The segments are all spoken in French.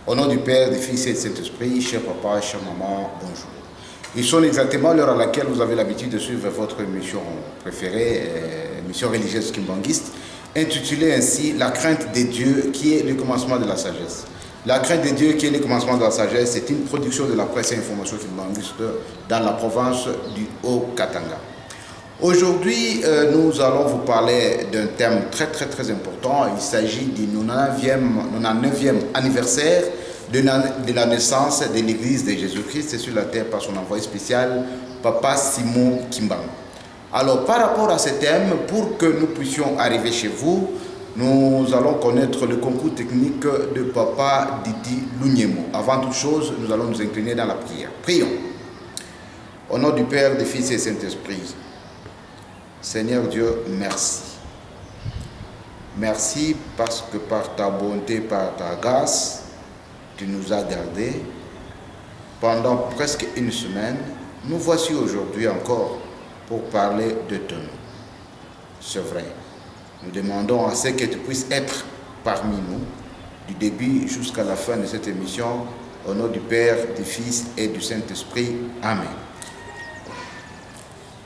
Au nom du Père, du Fils et du Saint-Esprit, cher papa, chère maman, bonjour. Ils sont exactement l'heure à laquelle vous avez l'habitude de suivre votre émission préférée, émission religieuse kimbanguiste, intitulée ainsi « La crainte de Dieu qui est le commencement de la sagesse ». La crainte de Dieu qui est le commencement de la sagesse, c'est une production de la presse et information kimbanguiste dans la province du Haut-Katanga. Aujourd'hui, nous allons vous parler d'un thème très important. Il s'agit du 99e anniversaire de la naissance de l'Église de Jésus-Christ sur la terre par son envoyé spécial, Papa Simon Kimbangu. Alors, par rapport à ce thème, pour que nous puissions arriver chez vous, nous allons connaître le concours technique de Papa Didi Lunyemo. Avant toute chose, nous allons nous incliner dans la prière. Prions. Au nom du Père, du Fils et du Saint-Esprit. Seigneur Dieu, merci. Merci parce que par ta bonté, par ta grâce, tu nous as gardés pendant presque une semaine. Nous voici aujourd'hui encore pour parler de ton nom. C'est vrai. Nous demandons à ce que tu puisses être parmi nous, du début jusqu'à la fin de cette émission, au nom du Père, du Fils et du Saint-Esprit. Amen.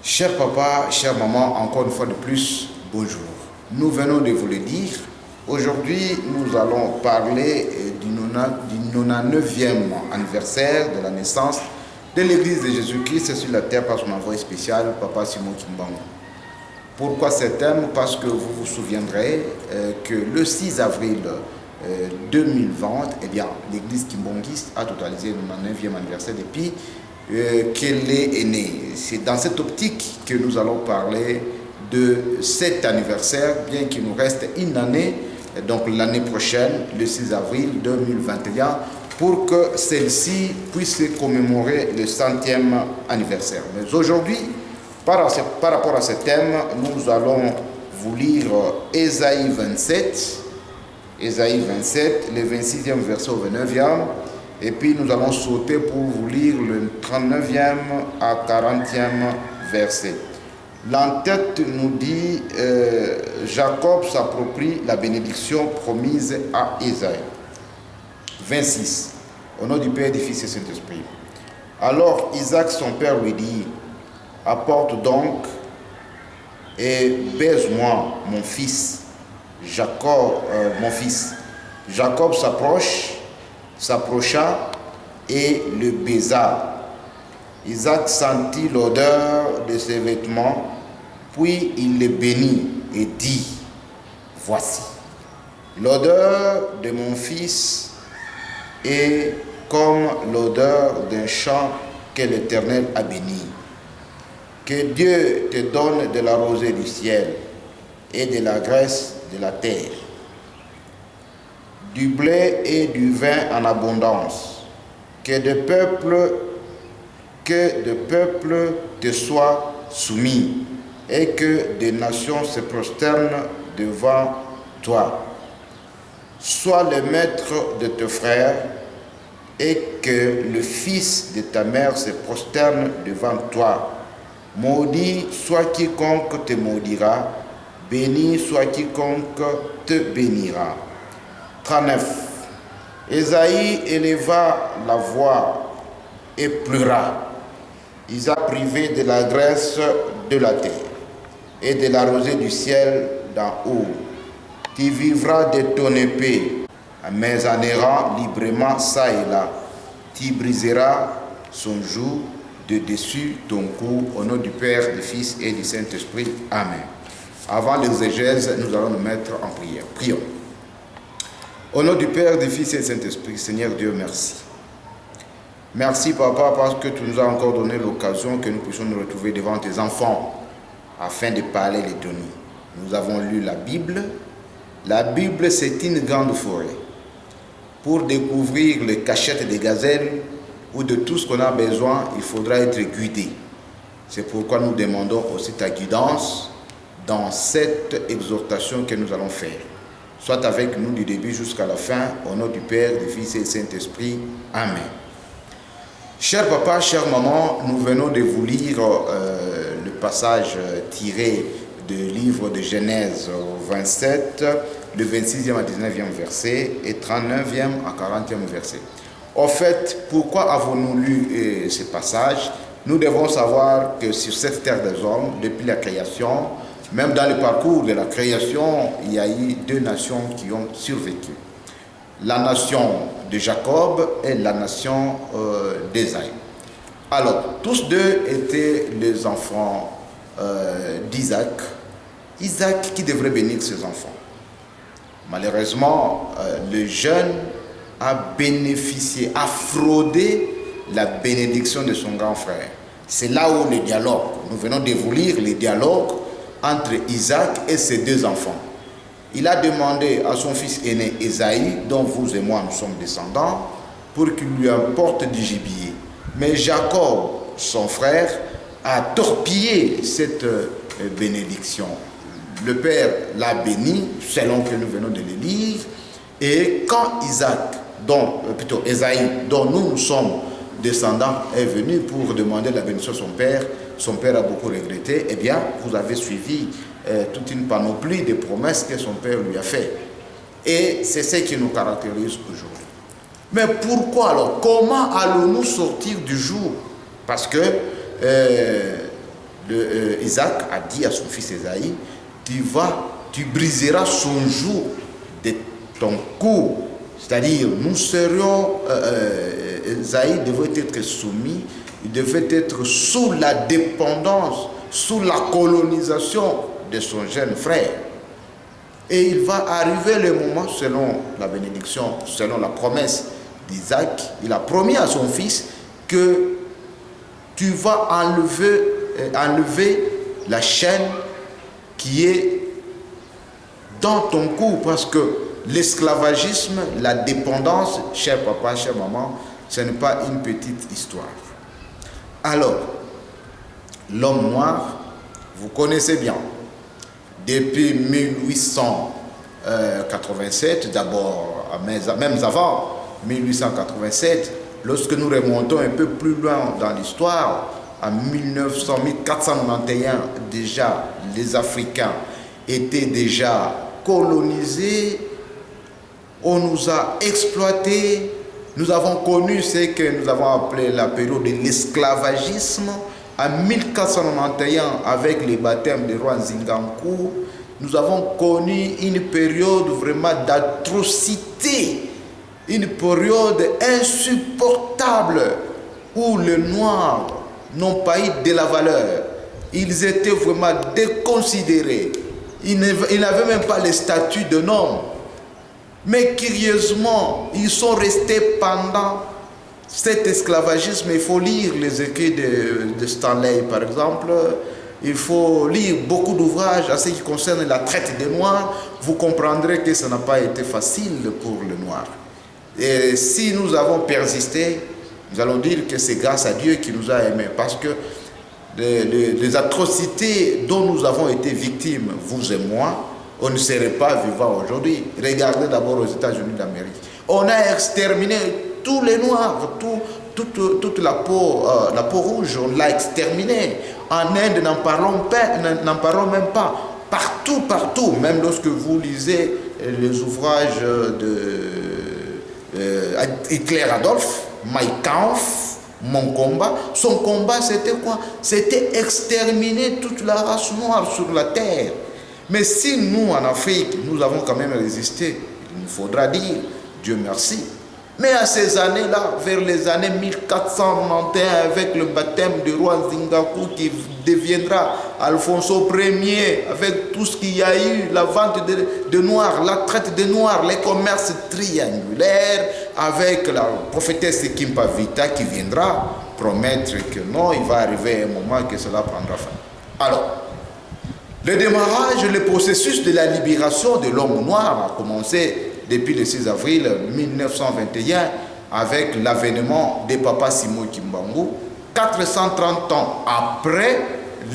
Cher papa, chère maman, encore une fois de plus, bonjour. Nous venons de vous le dire. Aujourd'hui, nous allons parler du 99e anniversaire de la naissance de l'Église de Jésus-Christ sur la terre par son envoyé spécial, Papa Simon Kimbangu. Pourquoi ce thème? Parce que vous vous souviendrez que le 6 avril 2020, l'Église kimbanguiste a totalisé le 99e anniversaire depuis qu'elle est née. C'est dans cette optique que nous allons parler de cet anniversaire, bien qu'il nous reste une année, donc l'année prochaine, le 6 avril 2021, pour que celle-ci puisse commémorer le 100e anniversaire. Mais aujourd'hui, par rapport à ce thème, nous allons vous lire Ésaïe 27, le 26e verset au 29e, et puis nous allons sauter pour vous lire le 39e à 40e verset. L'entête nous dit Jacob s'approprie la bénédiction promise à Ésaïe. 26. Au nom du Père, du Fils et du Saint-Esprit. Alors Isaac, son père, lui dit, apporte donc et baise-moi, mon fils. Mon fils. Jacob s'approcha et le baisa. Isaac sentit l'odeur de ses vêtements, puis il le bénit et dit, voici, l'odeur de mon fils est comme l'odeur d'un champ que l'Éternel a béni. Que Dieu te donne de la rosée du ciel et de la graisse de la terre, du blé et du vin en abondance, que de peuples te soient soumis et que des nations se prosternent devant toi. Sois le maître de tes frères et que le fils de ta mère se prosterne devant toi. Maudit soit quiconque te maudira, béni soit quiconque te bénira. 39. Ésaïe éleva la voix et pleura. Isaac privé de la graisse de la terre et de la rosée du ciel d'en haut. Tu vivras de ton épée, mais en errant librement ça et là. Tu briseras son joug de dessus ton cou, au nom du Père, du Fils et du Saint-Esprit. Amen. Avant l'exégèse, nous allons nous mettre en prière. Prions. Au nom du Père, du Fils et du Saint-Esprit, Seigneur Dieu, merci. Merci, Papa, parce que tu nous as encore donné l'occasion que nous puissions nous retrouver devant tes enfants afin de parler de ton nom. Nous avons lu la Bible. La Bible, c'est une grande forêt. Pour découvrir les cachettes des gazelles ou de tout ce qu'on a besoin, il faudra être guidé. C'est pourquoi nous demandons aussi ta guidance dans cette exhortation que nous allons faire. Sois avec nous du début jusqu'à la fin, au nom du Père, du Fils et du Saint-Esprit. Amen. Cher papa, chère maman, nous venons de vous lire le passage tiré du livre de Genèse 27, le 26e à 19e verset et 39e à 40e verset. En fait, pourquoi avons-nous lu ce passage? Nous devons savoir que sur cette terre des hommes, depuis la création, même dans le parcours de la création, il y a eu deux nations qui ont survécu. La nation de Jacob et la nation d'Ésaïe. Alors, tous deux étaient les enfants d'Isaac. Isaac qui devrait bénir ses enfants. Malheureusement, le jeune a bénéficié, a fraudé la bénédiction de son grand frère. C'est là où le dialogue, nous venons de vous lire le dialogue entre Isaac et ses deux enfants. Il a demandé à son fils aîné Ésaïe, dont vous et moi nous sommes descendants, pour qu'il lui apporte du gibier. Mais Jacob, son frère, a torpillé cette bénédiction. Le père l'a béni, selon que nous venons de le lire, et quand Ésaïe, dont nous sommes descendants, est venu pour demander la bénédiction de son père a beaucoup regretté. Eh bien, vous avez suivi toute une panoplie de promesses que son père lui a fait. Et c'est ce qui nous caractérise aujourd'hui. Mais pourquoi alors? Comment allons-nous sortir du jour? Parce que Isaac a dit à son fils Ésaïe, tu briseras son joug de ton cou. C'est-à-dire, nous serions, Ésaïe devait être soumis, il devait être sous la dépendance, sous la colonisation de son jeune frère. Et il va arriver le moment, selon la bénédiction, selon la promesse d'Isaac, il a promis à son fils que tu vas enlever la chaîne qui est dans ton cou, parce que l'esclavagisme, la dépendance, cher papa, chère maman, ce n'est pas une petite histoire. Alors, l'homme noir, vous connaissez bien, depuis 1887, d'abord, même avant 1887, lorsque nous remontons un peu plus loin dans l'histoire, en 1491, déjà, les Africains étaient déjà colonisés, on nous a exploités, nous avons connu ce que nous avons appelé la période de l'esclavagisme. En 1491, avec les baptêmes du roi Nzingankou, nous avons connu une période vraiment d'atrocité, une période insupportable où les Noirs n'ont pas eu de la valeur. Ils étaient vraiment déconsidérés. Ils n'avaient même pas le statut de homme. Mais curieusement, ils sont restés pendant cet esclavagisme. Il faut lire les écrits de Stanley, par exemple. Il faut lire beaucoup d'ouvrages à ce qui concerne la traite des Noirs. Vous comprendrez que ça n'a pas été facile pour les Noirs. Et si nous avons persisté, nous allons dire que c'est grâce à Dieu qui nous a aimés. Parce que les atrocités dont nous avons été victimes, vous et moi, on ne serait pas vivant aujourd'hui. Regardez d'abord aux États-Unis d'Amérique. On a exterminé tous les Noirs, toute la peau rouge, on l'a exterminée. En Inde, n'en parlons même pas. Partout, même lorsque vous lisez les ouvrages de Hitler Adolphe, Mein Kampf, Mon combat, son combat c'était quoi? C'était exterminer toute la race noire sur la terre. Mais si nous, en Afrique, nous avons quand même résisté, il nous faudra dire Dieu merci. Mais à ces années-là, vers les années 1491, avec le baptême du roi Nzingaku qui deviendra Alfonso Ier, avec tout ce qu'il y a eu, la vente de noirs, la traite de noirs, les commerces triangulaires, avec la prophétesse Kimpa Vita qui viendra promettre que non, il va arriver un moment que cela prendra fin. Alors, le démarrage, le processus de la libération de l'homme noir a commencé depuis le 6 avril 1921 avec l'avènement de Papa Simon Kimbangu, 430 ans après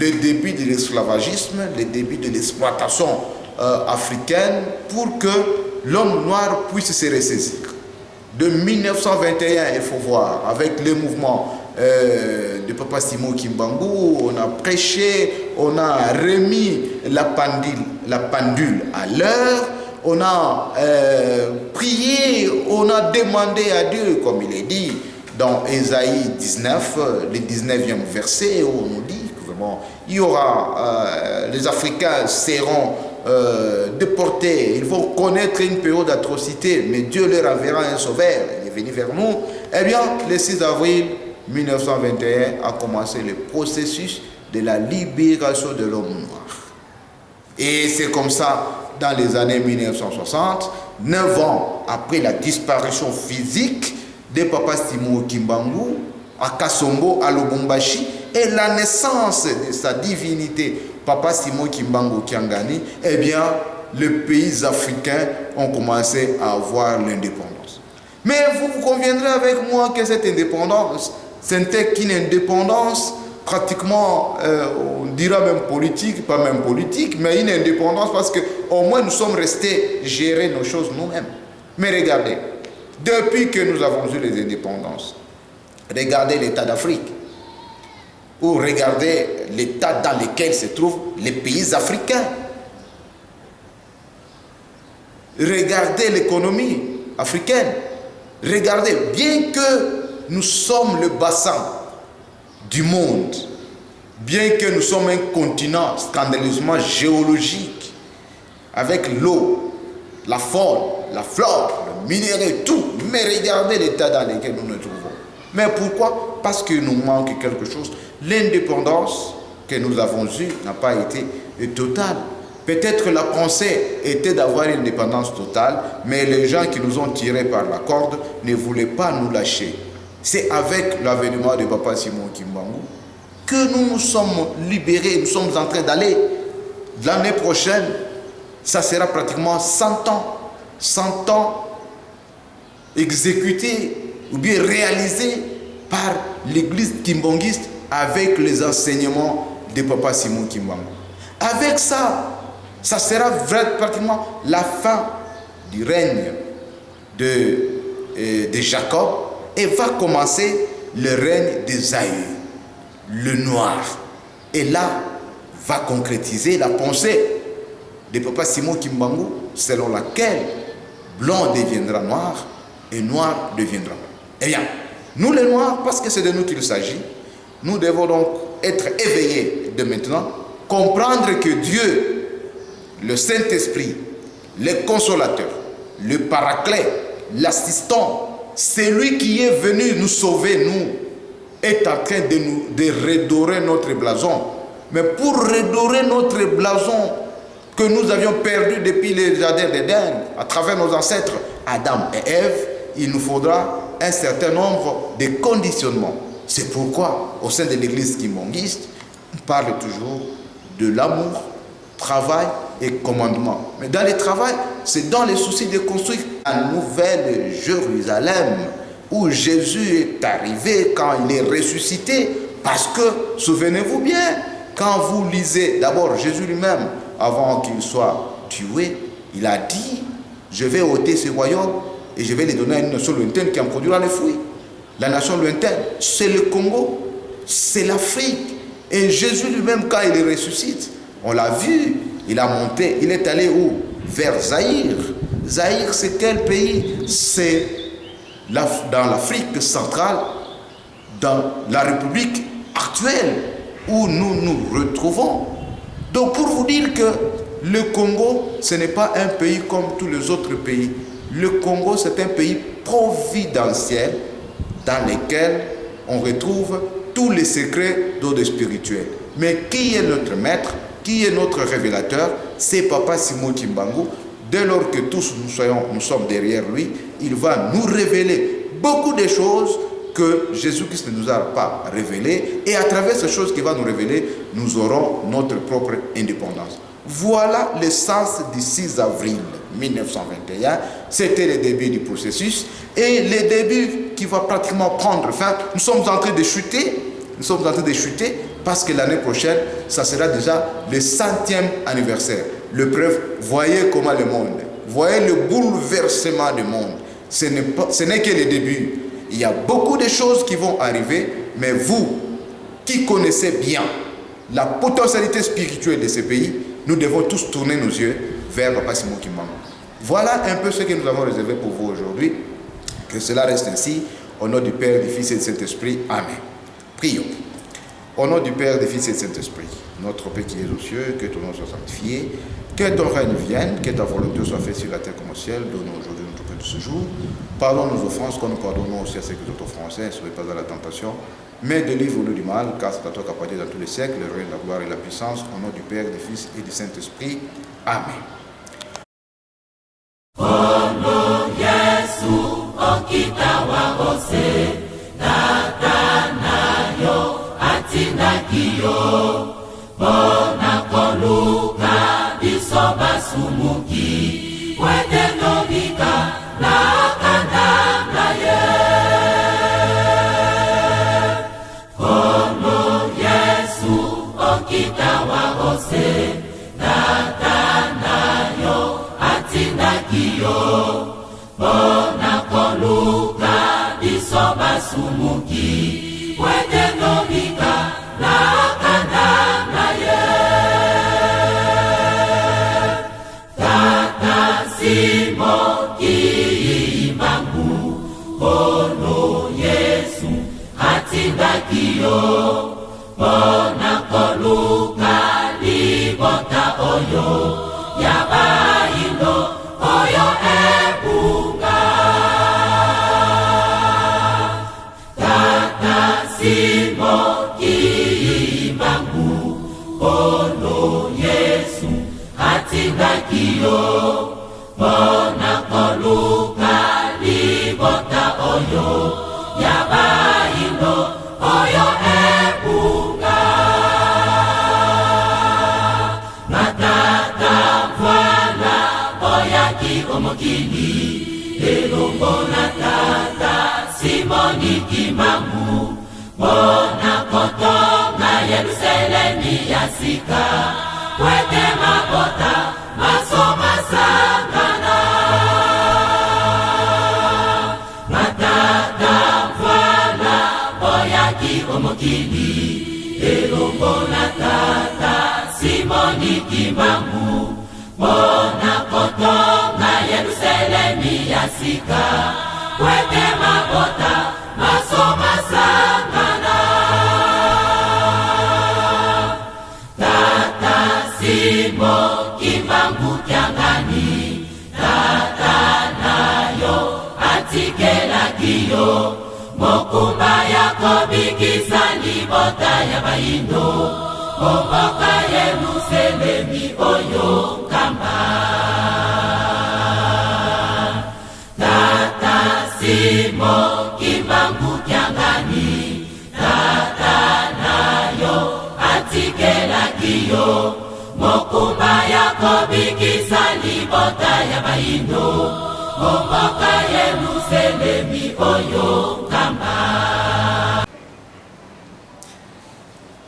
le début de l'esclavagisme, le début de l'exploitation africaine, pour que l'homme noir puisse se ressaisir. De 1921, il faut voir, avec le mouvement de Papa Simon Kimbangu, on a prêché, on a remis la pendule à l'heure, on a prié, on a demandé à Dieu, comme il est dit dans Ésaïe 19, le 19e verset, où on nous dit que vraiment, il y aura, les Africains seront déportés, ils vont connaître une période d'atrocité, mais Dieu leur enverra un sauveur, il est venu vers nous. Eh bien, le 6 avril 1921 a commencé le processus de la libération de l'homme noir. Et c'est comme ça, dans les années 1960, 9 ans après la disparition physique de Papa Simon Kimbangu, à Kasongo, à Lubumbashi, et la naissance de sa divinité, Papa Simon Kimbangu Kiangani, eh bien, les pays africains ont commencé à avoir l'indépendance. Mais vous conviendrez avec moi que cette indépendance, ce n'était qu'une indépendance pratiquement, on dira même politique, pas même politique, mais une indépendance parce qu'au moins nous sommes restés gérer nos choses nous-mêmes. Mais regardez, depuis que nous avons eu les indépendances, regardez l'état d'Afrique, ou regardez l'état dans lequel se trouvent les pays africains. Regardez l'économie africaine. Regardez, bien que nous sommes le bassin du monde, bien que nous sommes un continent scandaleusement géologique, avec l'eau, la faune, la flore, le minerai, tout, mais regardez l'état dans lequel nous nous trouvons. Mais pourquoi? Parce qu'il nous manque quelque chose. L'indépendance que nous avons eue n'a pas été totale. Peut-être la pensée était d'avoir une indépendance totale, mais les gens qui nous ont tirés par la corde ne voulaient pas nous lâcher. C'est avec l'avènement de Papa Simon Kimbangu que nous nous sommes libérés, nous sommes en train d'aller. L'année prochaine, ça sera pratiquement 100 ans. 100 ans exécutés ou bien réalisés par l'église kimbanguiste avec les enseignements de Papa Simon Kimbangu. Avec ça, ça sera pratiquement la fin du règne de Jacob et va commencer le règne d'Ésaü, le noir. Et là, va concrétiser la pensée de Papa Simon Kimbangu selon laquelle blanc deviendra noir et noir deviendra blanc. Eh bien, nous les noirs, parce que c'est de nous qu'il s'agit, nous devons donc être éveillés de maintenant, comprendre que Dieu, le Saint-Esprit, le consolateur, le paraclet, l'assistant, celui qui est venu nous sauver, nous, est en train de redorer notre blason. Mais pour redorer notre blason que nous avions perdu depuis les jardins d'Éden, à travers nos ancêtres Adam et Ève, il nous faudra un certain nombre de conditionnements. C'est pourquoi, au sein de l'église kimbanguiste, on parle toujours de l'amour, travail et commandement. Mais dans le travail, c'est dans les soucis de construire la nouvelle Jérusalem où Jésus est arrivé quand il est ressuscité. Parce que, souvenez-vous bien, quand vous lisez, d'abord Jésus lui-même, avant qu'il soit tué, il a dit, je vais ôter ce royaume et je vais les donner à une nation lointaine qui en produira les fruits. La nation lointaine, c'est le Congo, c'est l'Afrique. Et Jésus lui-même, quand il ressuscite, on l'a vu, il a monté, il est allé où? Vers Zaïre. Zaïre, c'est quel pays? C'est dans l'Afrique centrale, dans la République actuelle, où nous nous retrouvons. Donc pour vous dire que le Congo, ce n'est pas un pays comme tous les autres pays. Le Congo, c'est un pays providentiel dans lequel on retrouve tous les secrets d'ordre spirituel. Mais qui est notre maître? Qui est notre révélateur? C'est Papa Simon Kimbangu. Dès lors que tous nous sommes derrière lui, il va nous révéler beaucoup de choses que Jésus-Christ ne nous a pas révélées. Et à travers ces choses qu'il va nous révéler, nous aurons notre propre indépendance. Voilà le sens du 6 avril 1921. C'était le début du processus. Et le début qui va pratiquement prendre fin. Nous sommes en train de chuter. Nous sommes en train de chuter parce que l'année prochaine, ça sera déjà le 100e anniversaire. Le preuve, voyez comment le monde, voyez le bouleversement du monde. Ce n'est que le début. Il y a beaucoup de choses qui vont arriver, mais vous, qui connaissez bien la potentialité spirituelle de ces pays, nous devons tous tourner nos yeux vers Papa Simon Kimbangu. Voilà un peu ce que nous avons réservé pour vous aujourd'hui. Que cela reste ainsi. Au nom du Père, du Fils et du Saint-Esprit. Amen. Prions. Au nom du Père, du Fils et du Saint-Esprit, notre Père qui est aux cieux, que ton nom soit sanctifié, que ton règne vienne, que ta volonté soit faite sur la terre comme au ciel. Donne-nous aujourd'hui notre pain de ce jour. Pardonne nos offenses, comme nous pardonnons aussi à ceux qui nous offensent. Ne soyez pas dans la tentation, mais délivre-nous du mal, car c'est à toi qu'appartient dans tous les siècles le règne, la gloire et la puissance. Au nom du Père, du Fils et du Saint-Esprit. Amen.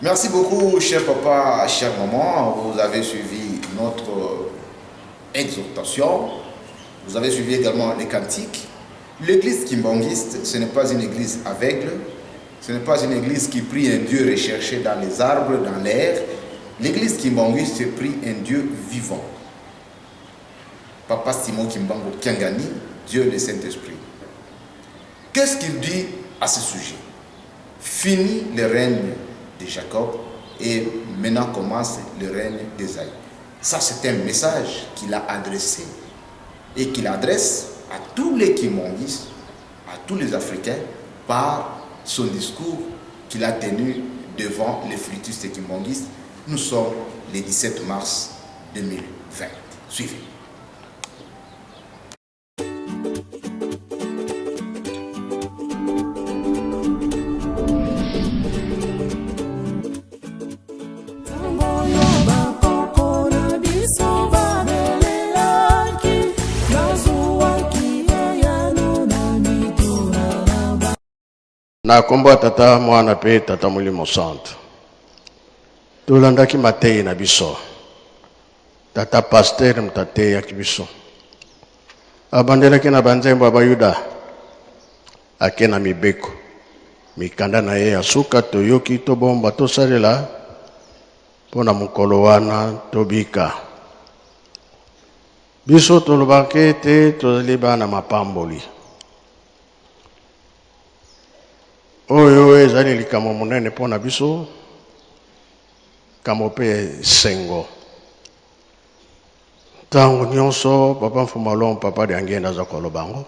Merci beaucoup, cher papa, cher maman. Vous avez suivi notre exhortation. Vous avez suivi également les cantiques. L'église kimbangiste, ce n'est pas une église aveugle. Ce n'est pas une église qui prie un Dieu recherché dans les arbres, dans l'air. L'église kimbangiste prie un Dieu vivant. Papa Simon Kimbangu Kiangani, Dieu le Saint-Esprit. Qu'est-ce qu'il dit à ce sujet? Fini le règne de Jacob et maintenant commence le règne d'Ésaïe. Ça, c'est un message qu'il a adressé et qu'il adresse à tous les Kimbanguistes, à tous les Africains, par son discours qu'il a tenu devant les fruitistes et Kimbanguistes. Nous sommes le 17 mars 2020. Suivez. Na kombo tata mwana pe tata Molimo Santo. Tolandaki matei na biso. Tata pasteur mtate ya kibiso. Abandelaki na banzembo ya Bayuda. Ake na mibeko. Mikanda na ye asuka toyoki tobomba tosalela pona mukolo wana tobika. biso tolobaki te tozali bana mapamboli oyo ezali likambo monene mpo na biso kambo mpe sengo ntango nyonso papa Mfumalo papa de angenda aza koloba ngo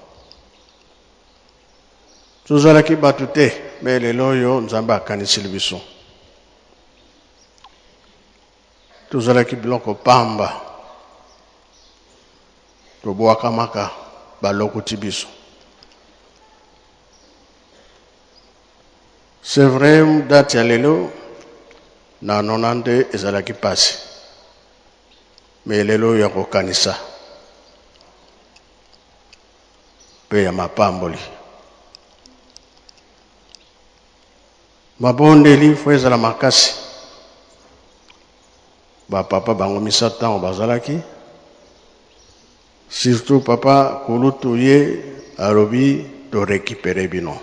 tozalaki bato te me lelo oyo nzambe akanisili biso tozalaki biloko pamba tobwakamaka balokoti biso. C'est vrai, date ya lelo na 90 ezalaki pasi me lelo ya kokanisa pe ya mapamboli mabondeli fo ezala makasi bapapa bango misato ntango bazalaki surtout papa kulutu ye alobi torekipere bino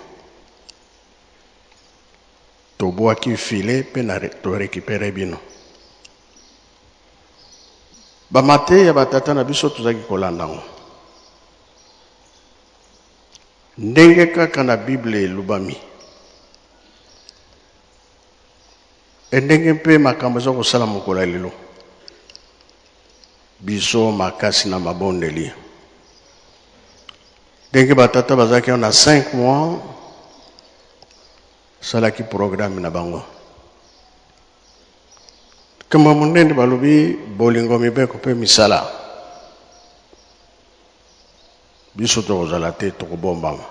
tobwaki file mpe na torekipere bino bamate ya batata na biso tozalaki kolanda ngo ndenge kaka na bible elubami ndenge mpe makambo eza kosala mokolo ya lelo biso makasi na mabondeli ndenge batata bazalaki na 5 mois salaki programme na bango kama monene balobi bolingo mibeko mpe misala biso tokozala te tokobombama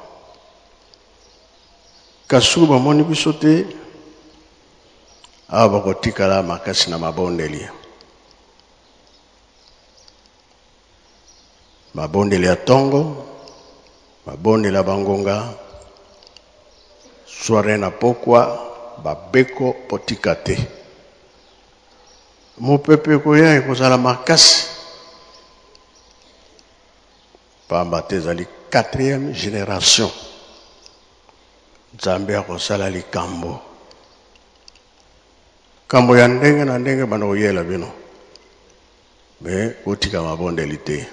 kasi bamoni biso te awa bakotikala makasi na mabondeli mabondeli ya tongo mabondeli ya bangonga soare na pokwa babeko potika te mopepe koya ekozala makasi pamba te ezali 4e génération nzambe akosala likambo kambo ya ndenge na ndenge bana koyela bino me kotika mabondeli te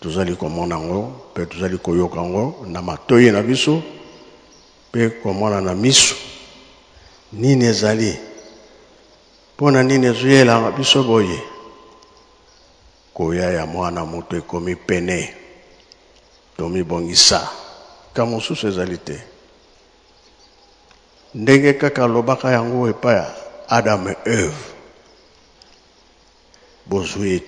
tozali komona ngo mpe tozali koyoka ngo na matoyi na biso mpe komona na miso nini ezali mpona nini ezoyelanga biso boye koya ya mwana moto ekomi pene tomibongisa ka mosusu ezali te ndenge kaka alobaka yango epai ya Adam et Eve bozwi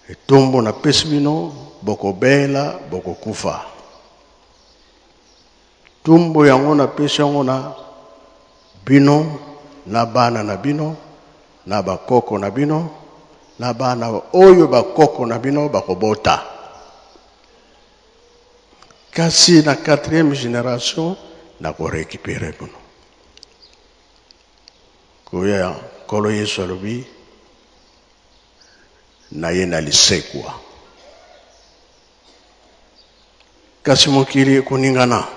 etumbu napesi bino bokobela bokokufa tumbu yango napesi yango na bino na bana na bino na bakoko na bino na bana oyo bakoko na bino bakobota kasi na 4e génération na korekipere bino koya kolo Yesu alobi na ye na lisekwa kasi mokili ekoningana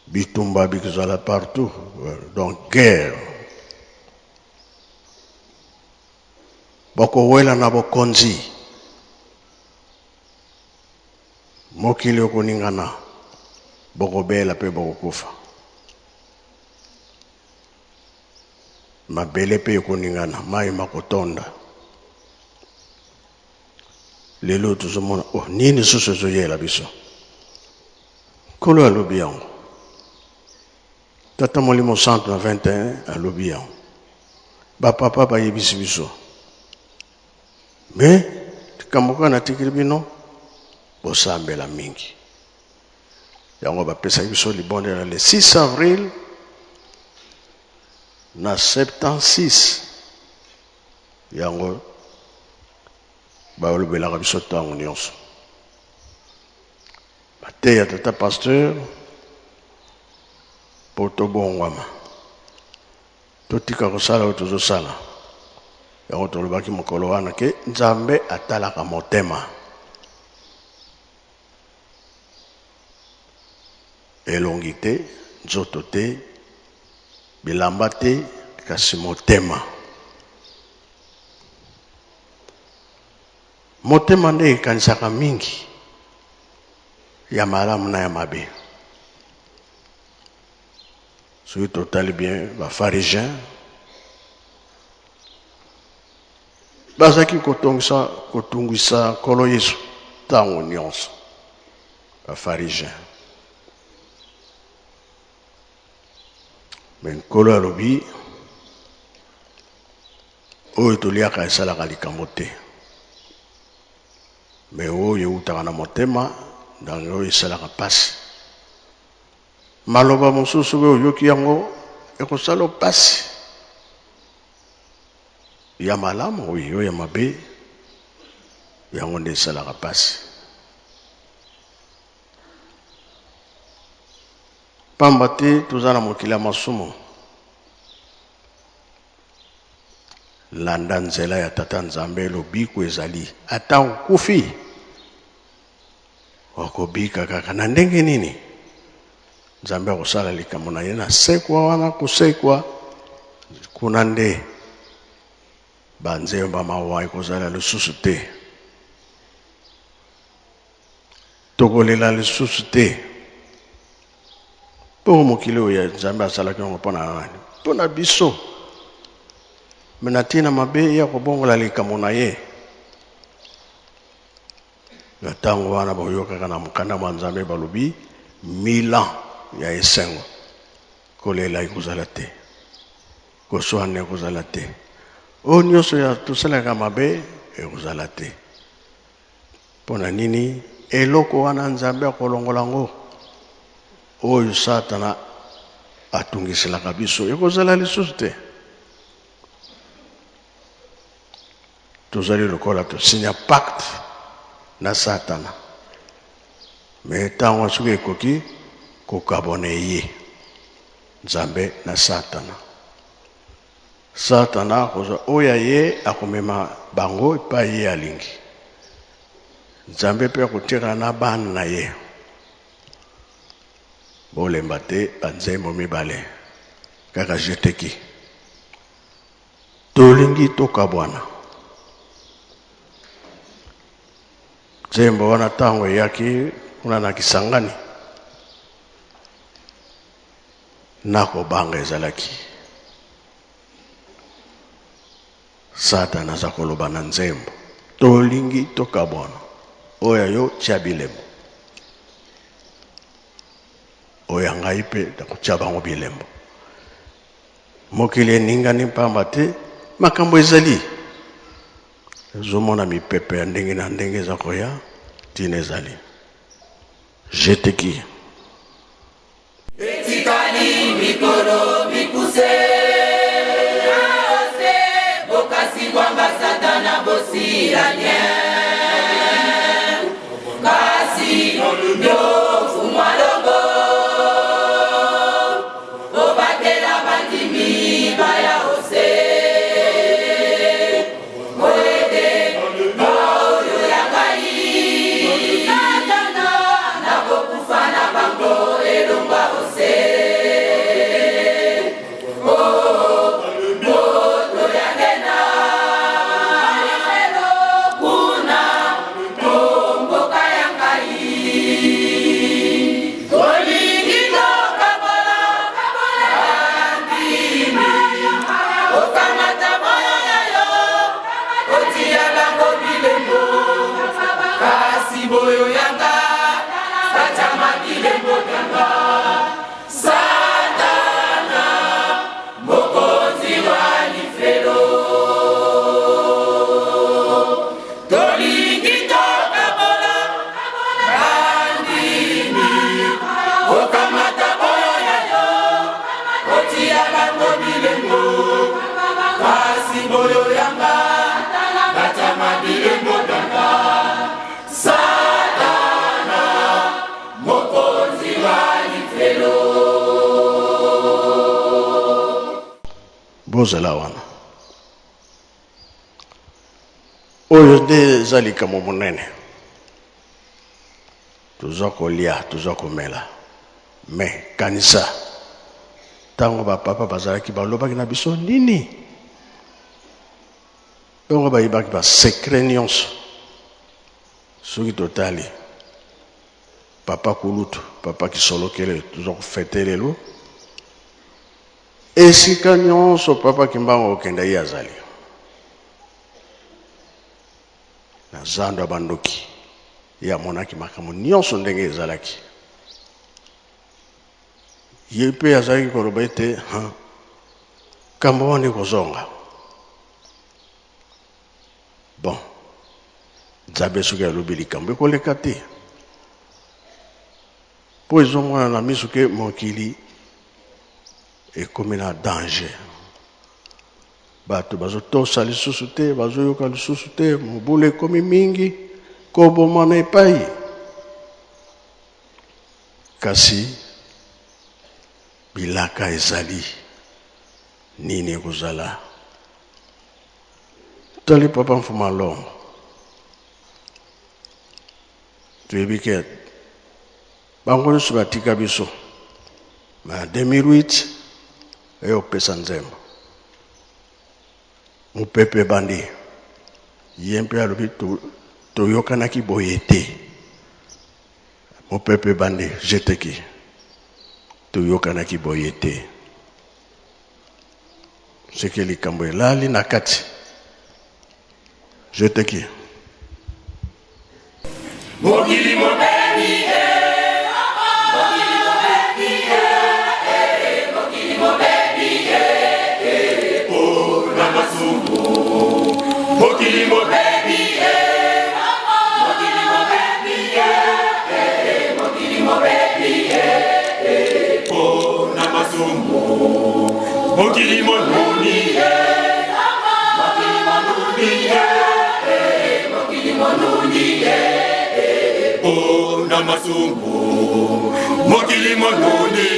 bitumba bikozala partout donc guerre bokowela na bokonzi mokili ekoningana bokobela mpe bokokufa mabele mpe ekoningana mai makotonda lelo tozomona nini susu ezoyela biso kolo alobi yango tata molimo santo na 21 alobi yango bapapa bayebisi biso me likambo kaka natikili bino bosambela mingi yango bapesaki biso libondela le 6 avril na 76 yango balobelaka biso ntango nyonso bateya tata pasteur po tobongwama totika kosala oyo tozosala yango tolobaki mokolo wana ke nzambe atalaka motema elongi te nzoto te bilamba te kasi motema. Motema nde ekanisaka mingi ya malamu na ya mabe. Soki totali bien bapharisien bazaki kotungwisa nkolo Yesu ntango nyonso. Bapharisien me nkolo alobi oyo toliaka esalaka likambo te, me oyo eutaka na motema ndango oyo esalaka pasi. Maloba mosusu oyo oyoki yango ekosala pasi ya malamu oyo ya mabe yango nde esalaka pasi. Pamba te toza na mokili ya masumu, landa nzela ya tata Nzambe lobiko ezali ata okufi okobika kaka na ndenge nini Nzambe akosala likambo na ye na sekwa wana kosekwa kuna nde banzemba mawa ekozala lisusu te, tokolela lisusu te. Po mokili oyo Nzambe asalaki yango mpona nani? Mpona biso. Mena tina mabe ya kobongola likambo na ye. Na ntango wana boyokaka na mokanda mwa Nzambe balobi 1000 ans ya esengo kolela ekozala te, koswana ekozala te, oyo nyonso ya tosalaka mabe ekozala te. Mpona nini? Eloko wana Nzambe akolongola ngo oyo Satana atungiselaka biso ekozala lisusu te. Tozali lokola tosinya pacte na Satana, me ntango soki ekoki kokabona ye Nzambe na Satana. Satana akozwa oyo ye akomema bango epai ye alingi. Nzambe mpe akotika na bana na ye. Bolemba te banzembo mibale kaka jeteki. Tolingi tokabwana. Nzembo wana ntango eyaki kuna na Kisangani nakobanga ezalaki. Satana aza koloba na nzembo tolingi tokabwana oyo yo tia bilembo, oyo ngai mpe nakotia bango bilembo. Mokili eningani pamba te makambo ezali. Ezomona mipepe ya ndenge na ndenge eza koya tina ezali. Jeteki. Etikali mikolo mikuse aose bokasi kwamba Satana bosi anye kasi nyofu mwalongo obatela bandimi baya ose moede oyo yangai Satana nakokufana bango elonga ose moto yangena alifelo kuna mboka yangai tolingi tokabola andimi okamata moyo yayo otia bango bilembo kasi boyo yanga batama bilembo yanga Satana mokonzi wa lifelo tolingi tokabola bandimi okamata boyo yayo otia bango bilembo kasi boyo yanga batama bilembo yanga Satana mokonzi wa lifelo. Bozala wana oyo nde eza likambo monene. Toza kolia, toza komela, me kanisa tango bapapa bazalaki balobaki na biso nini bongo bayibaki basekre nyonso soki totali papa kulutu papa kisolokele toujours kofete lelo esika nyonso papa kimbango okenda ye azali na zando ya bandoki ye amonaki makambo nyonso ndenge ezalaki ye mpe azalaki koloba ete kambo wana ekozonga bon nzambe soki alobi likambo ekoleka te mpo ezomona na miso ke mokili ekomi na danger bato bazotosa lisusu te bazoyoka lisusu te mobulu ekomi mingi kobomana epai kasi bilaka ezali nini ekozala tali papa mfuma longo toyebi ke bango nyonso batika biso na 2008 eyopesa nzembo mopepe bandi ye mpe alobi toyokanaki boye te mopepe bandi jeteki toyokanaki boye te seke likambo elali na kati jeteki mokili mobeli mokili mobeli na masumu mokili mobeli mokili mobeli na masumu mokili monuni mokili monuni na masumu mokili monuni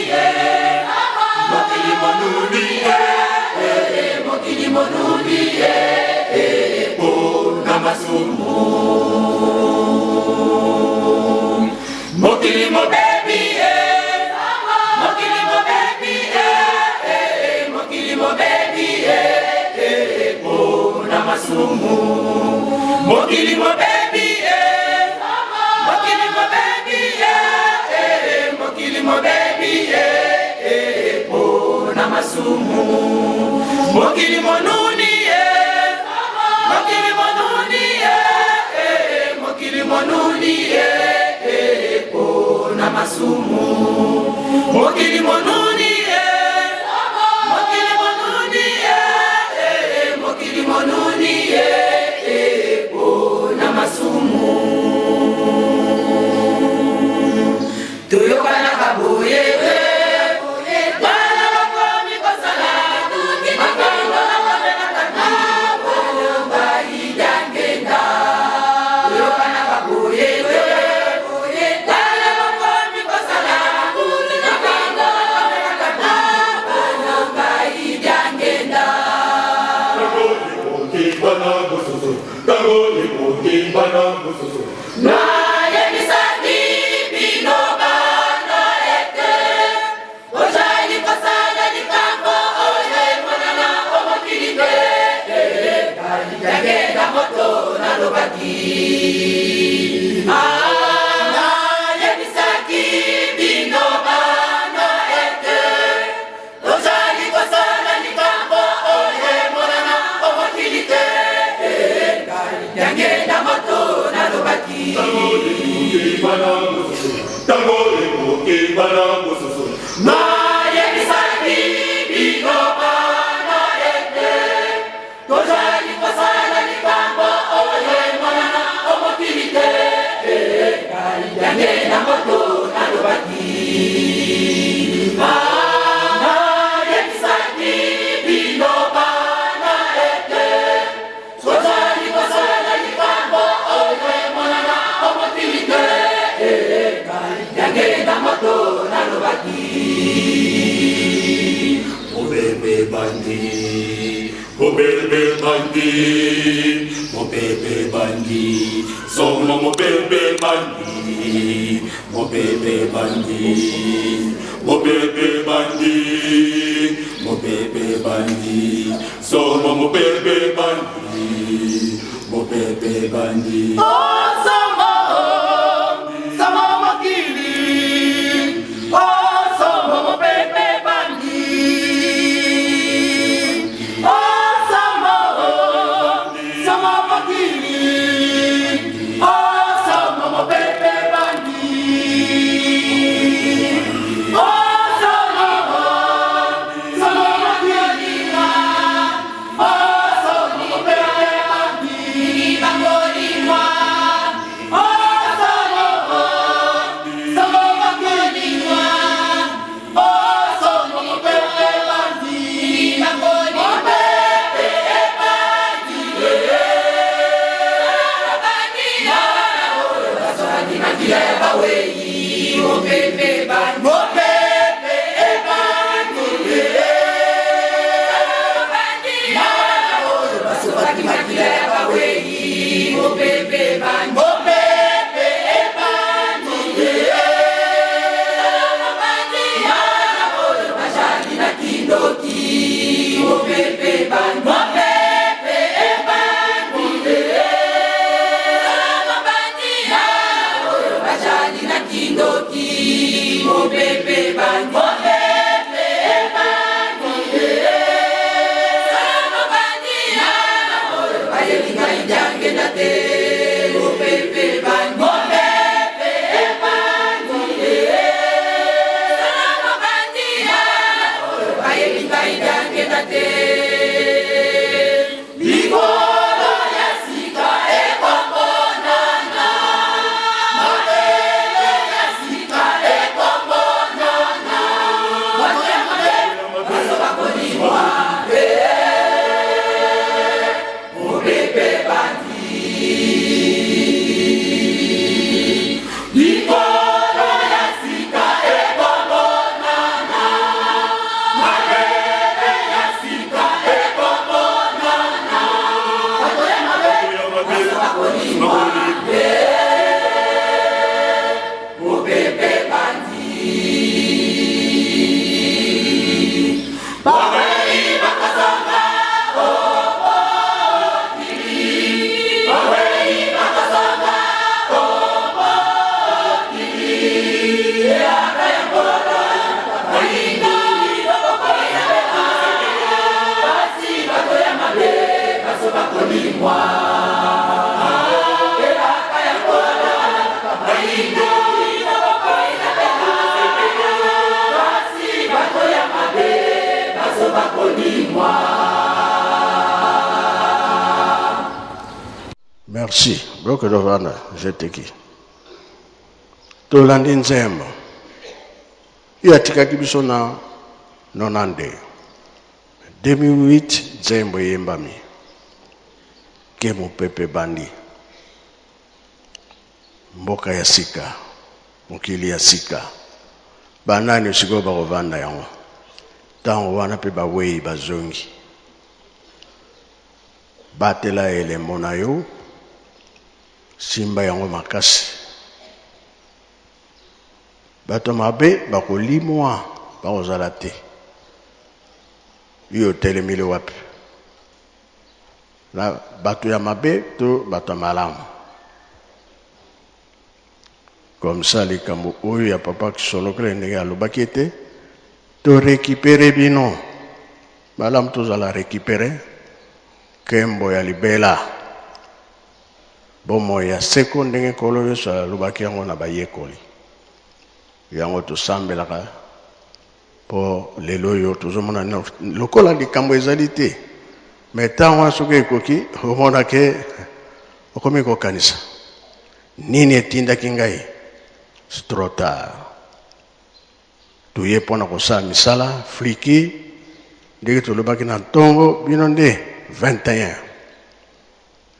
mokili monuni na masumu mokili mobebi mokili mobebi mokili mobebi na masumu mokili mobebi mokili mobebi mokili mobebi na masumu mokili monuni mokili monuni mokili monuni na masumu mokili monuni mokili monuni mokili monuni na masumu tuyokana kabuye Mopepe bandi, sono mopepe bandi, mopepe bandi, mopepe bandi. Mopepe bandi, somo mopepe bandi, mopepe bandi. Oh, Samo Makili. Oh, Samo mopepe bandi. Oh, Samo Makili. Oh, Samo mopepe bandi. Oh, Samo Makili. Oh, Samo mopepe bandi. Bangoli moi. Oh, Samo Makili moi. Oh, Samo mopepe bandi. Bangoli mopepe bandi. Bandi magia bawei mopepe bandi. Mopepe bandi. Bandi magia bawei mopepe bandi. Mopepe bandi. Majani na kindoki mopepe bandi. Mopepe bandi. Majani na kindoki mopepe bandi. Mopepe bandi. Bayelinga ijange na te mopepe bandi. Mopepe bandi. Bayelinga ijange na te. Likolo ya sika ekomonana. Mabele ya sika ekomonana. Baso bakolimwa mopepe bandi. Likolo ya sika ekomonana. Mabele ya sika ekomonana. Baso bakolimwa mopepe bandi. Bawei bakazanga Merci. Bloc de Vana, je te qui. Tolandi nzembo. Yatika kibisona nonande. 2008 nzembo yembami. Kemo pepe bandi. Mboka ya sika. Mokili ya sika. Banani usiko bakovanda yango. Tango wana pe bawei bazongi. Batela elembo na yo. Simba yango makasi. Bato mabe bakolimwa bakozala te. Yo telemile wapi. La bato ya mabe to bato malamu. Comme ça les kambo oyo ya papa kisolokele ndenge alobaki ete to récupérer bino. Malamu tozala récupérer kembo ya libela. Bomo ya seko ndenge kolo yesu alobaki yango na bayekoli. Yango tosambelaka po lelo yo tozomona lokola likambo ezali te. Mais tango soki ekoki omona ke okomi kokanisa. Nini etindaki ngai? C'est trop tard. Tuye pona kosala misala fliki ndenge tolobaki na ntongo bino nde 21.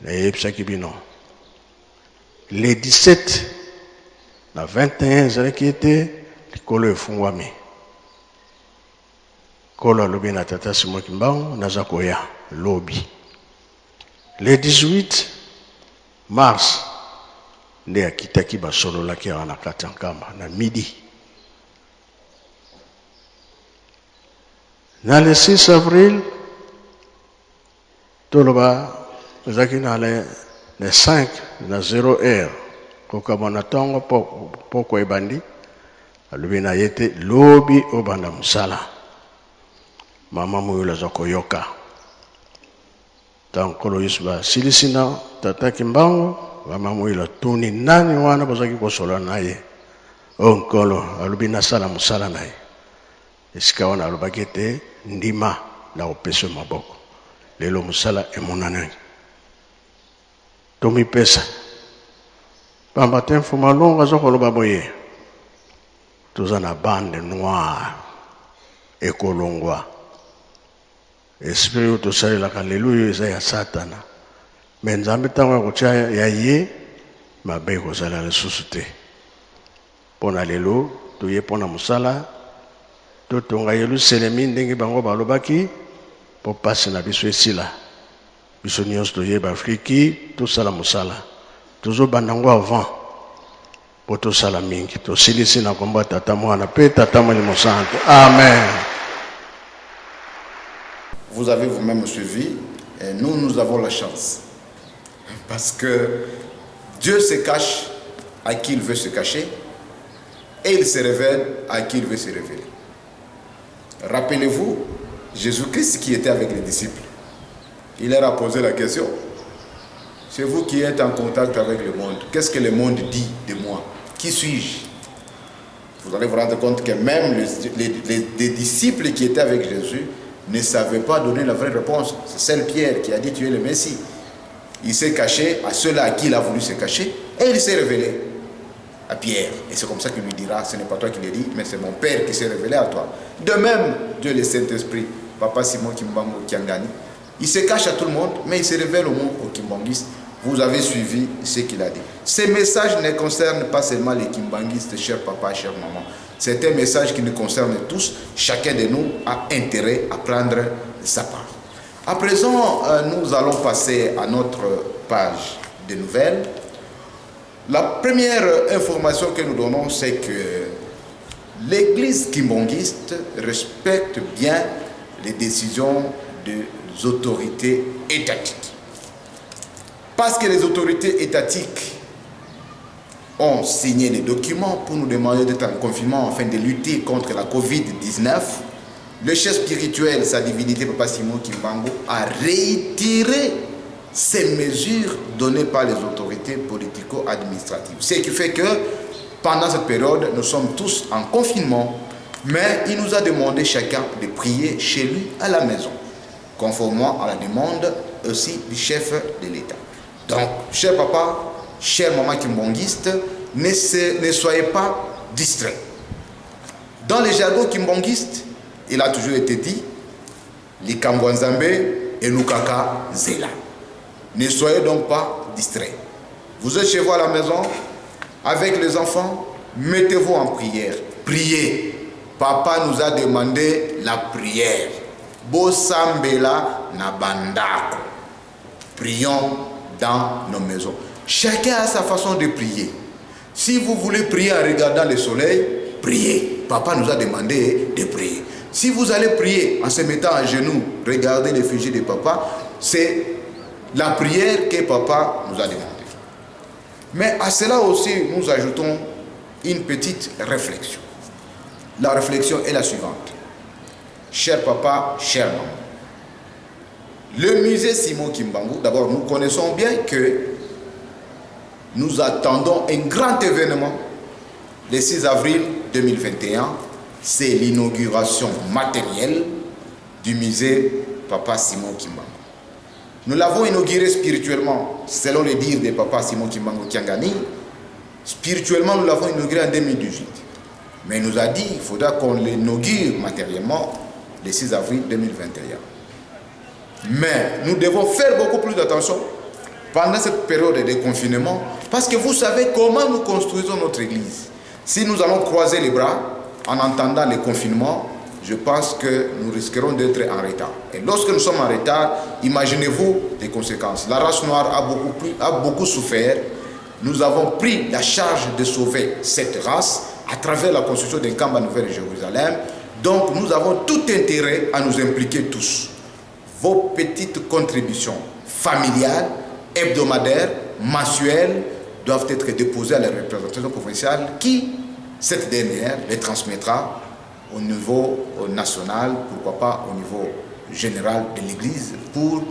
Nayebisaki bino. Les 17 na 21 ezalaki ete likolo efungwami. Kolo alobi na tata Simoki Mbangu naza koya lobi. Le 18 mars nde akitaki basololaki awa na kati ya nkamba na midi. Dans le 6 avril, toloba zaki na le 5 na 0 heure kokabona tongo poko ebandi alobi na yete lobi obanda musala mama muyula zokoyoka tankolo yusba silisina tataki mbango mama muyula tuni nani wana bozaki kosola naye onkolo alobi na sala musala naye esika wana alobaki ete ndima na opesa maboko lelo musala emonana tomi pesa pamba te mfuma longa zokoloba boye toza na bande noire ekolongwa esprit oyo tosalelaka lelo oyo eza ya satana me nzambe ntango ya kotya ya ye mabe ekozala lisusu te mpo na lelo toye mpo na mosala totonga yelusalemi ndenge bango balobaki mpo pasi na biso esila biso nyonso toyeba afriki tosala mosala tozobanda yango avant mpo tosala mingi tosilisi na kombo ya tata mwana mpe tata molimo santo amen. Vous avez vous-même suivi et nous avons la chance parce que Dieu se cache à qui il veut se cacher et il se révèle à qui il veut se révéler. Rappelez-vous, Jésus-Christ qui était avec les disciples, il leur a posé la question. C'est vous qui êtes en contact avec le monde. Qu'est-ce que le monde dit de moi? Qui suis-je? Vous allez vous rendre compte que même les disciples qui étaient avec Jésus ne savaient pas donner la vraie réponse. C'est seul Pierre qui a dit tu es le Messie. Il s'est caché à ceux-là à qui il a voulu se cacher et il s'est révélé à Pierre. Et c'est comme ça qu'il lui dira, ce n'est pas toi qui l'as dit, mais c'est mon Père qui s'est révélé à toi. De même, Dieu le Saint-Esprit, Papa Simon Kimbangu Kiangani, il se cache à tout le monde, mais il se révèle au monde aux Kimbanguistes. Vous avez suivi ce qu'il a dit. Ces messages ne concernent pas seulement les Kimbanguistes, cher papa, chère maman. C'est un message qui nous concerne tous. Chacun de nous a intérêt à prendre sa part. À présent, nous allons passer à notre page de nouvelles. La première information que nous donnons, c'est que l'Église kimbangiste respecte bien les décisions des autorités étatiques. Parce que les autorités étatiques ont signé les documents pour nous demander d'être en confinement afin de lutter contre la Covid-19, le chef spirituel, sa divinité Papa Simon Kimbangu, a réitéré ces mesures données par les autorités politico-administratives. Ce qui fait que pendant cette période, nous sommes tous en confinement, mais il nous a demandé chacun de prier chez lui à la maison, conformément à la demande aussi du chef de l'État. Donc, cher papa, chère maman kimbanguiste, ne soyez pas distraits. Dans les jargons kimbanguistes, il a toujours été dit, les Kambwanzambe et Nukaka Zela. Ne soyez donc pas distraits. Vous êtes chez vous à la maison, avec les enfants, mettez-vous en prière. Priez. Papa nous a demandé la prière. Bosambela Nabandako. Prions dans nos maisons. Chacun a sa façon de prier. Si vous voulez prier en regardant le soleil, priez. Papa nous a demandé de prier. Si vous allez prier en se mettant à genoux, regardez l'effigie de papa, c'est la prière que papa nous a demandé. Mais à cela aussi, nous ajoutons une petite réflexion. La réflexion est la suivante. Cher papa, chère maman, le musée Simon Kimbangu, d'abord nous connaissons bien que nous attendons un grand événement le 6 avril 2021. C'est l'inauguration matérielle du musée Papa Simon Kimbangu. Nous l'avons inauguré spirituellement, selon les dires de Papa Simon Kimbangu Kiangani. Spirituellement, nous l'avons inauguré en 2018. Mais il nous a dit qu'il faudra qu'on l'inaugure matériellement le 6 avril 2021. Mais nous devons faire beaucoup plus d'attention pendant cette période de confinement, parce que vous savez comment nous construisons notre église. Si nous allons croiser les bras en entendant le confinement, je pense que nous risquerons d'être en retard. Et lorsque nous sommes en retard, imaginez-vous les conséquences. La race noire a beaucoup souffert. Nous avons pris la charge de sauver cette race à travers la construction d'un camp à Nouvelle-Jérusalem, Donc nous avons tout intérêt à nous impliquer tous. Vos petites contributions familiales, hebdomadaires, mensuelles, doivent être déposées à la représentation provinciale qui, cette dernière, les transmettra au niveau national, pourquoi pas au niveau général de l'Église, pour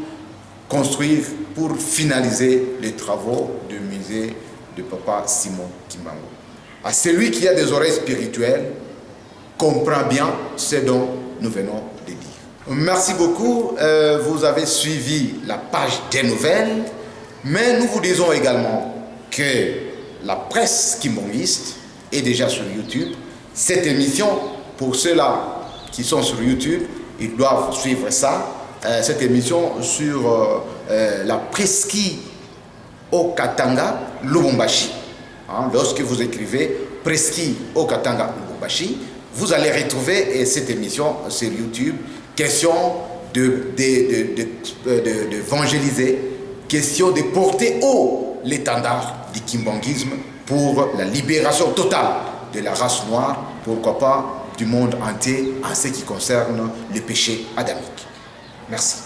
construire, pour finaliser les travaux du musée de Papa Simon Kimbangu. À celui qui a des oreilles spirituelles, comprend bien ce dont nous venons de dire. Merci beaucoup. Vous avez suivi la page des nouvelles, mais nous vous disons également que la presse kimbangiste est déjà sur YouTube. Cette émission, pour ceux-là qui sont sur YouTube, ils doivent suivre ça. Cette émission sur la presqu'île au Katanga, Lubumbashi. Lorsque vous écrivez presqu'île au Katanga, Lubumbashi, vous allez retrouver cette émission sur YouTube. Question d'évangéliser, question de porter haut l'étendard du kimbanguisme pour la libération totale de la race noire, pourquoi pas du monde entier en ce qui concerne le péché adamique. Merci.